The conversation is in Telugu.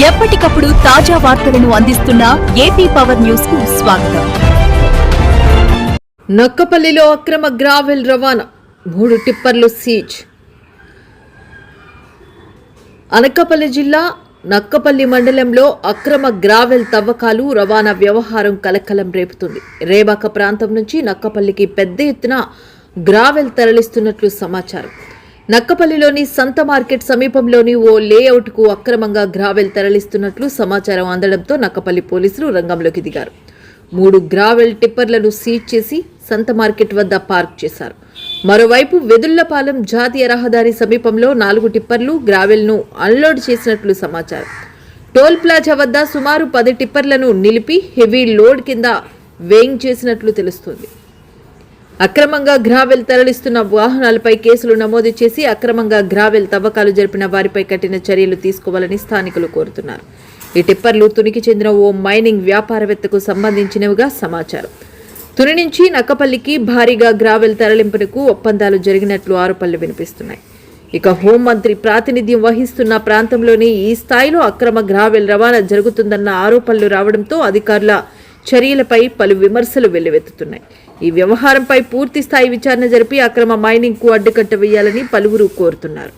ఎప్పటికప్పుడు తాజా వార్తలను అందిస్తున్న ఏపీ పవర్ న్యూస్ కు స్వాగతం. నక్కపల్లిలో అక్రమ గ్రావెల్ రవాణా, 3 టిప్పర్లు సీజ్. అనకాపల్లి జిల్లా నక్కపల్లి మండలంలో అక్రమ గ్రావెల్ తవ్వకాలు రవాణా వ్యవహారం కలకలం రేపుతుంది. రేబాక ప్రాంతం నుంచి నక్కపల్లికి పెద్ద ఎత్తున గ్రావెల్ తరలిస్తున్నట్లు సమాచారం. నక్కపల్లిలోని సంత మార్కెట్ సమీపంలోని ఓ లేఅవుట్కు అక్రమంగా గ్రావెల్ తరలిస్తున్నట్లు సమాచారం అందడంతో నక్కపల్లి పోలీసులు రంగంలోకి దిగారు. 3 గ్రావెల్ టిప్పర్లను సీజ్ చేసి సంత మార్కెట్ వద్ద పార్క్ చేశారు. మరోవైపు వెదుళ్లపాలెం జాతీయ రహదారి సమీపంలో 4 టిప్పర్లు గ్రావెల్ను అన్లోడ్ చేసినట్లు సమాచారం. టోల్ ప్లాజా వద్ద సుమారు 10 టిప్పర్లను నిలిపి హెవీ లోడ్ కింద వేయింగ్ చేసినట్లు తెలుస్తోంది. అక్రమంగా గ్రావెల్ తరలిస్తున్న వాహనాలపై కేసులు నమోదు చేసి అక్రమంగా గ్రావెల్ తవ్వకాలు జరిపిన వారిపై కఠిన చర్యలు తీసుకోవాలని స్థానికులు కోరుతున్నారు. ఈ టిప్పర్లు తునికి చెందిన ఓ మైనింగ్ వ్యాపారవేత్తకు సంబంధించినవిగా సమాచారం. తుని నుంచి నక్కపల్లికి భారీగా గ్రావెల్ తరలింపునకు ఒప్పందాలు జరిగినట్లు ఆరోపణలు వినిపిస్తున్నాయి. ఇక హోంమంత్రి ప్రాతినిధ్యం వహిస్తున్న ప్రాంతంలోనే ఈ స్థాయిలో అక్రమ గ్రావెల్ రవాణా జరుగుతుందన్న ఆరోపణలు రావడంతో అధికారుల చర్యలపై పలు విమర్శలు వెల్లువెత్తుతున్నాయి. ఈ వ్యవహారంపై పూర్తి స్థాయి విచారణ జరిపి అక్రమ మైనింగ్ కు అడ్డుకట్ట వేయాలని పలువురు కోరుతున్నారు.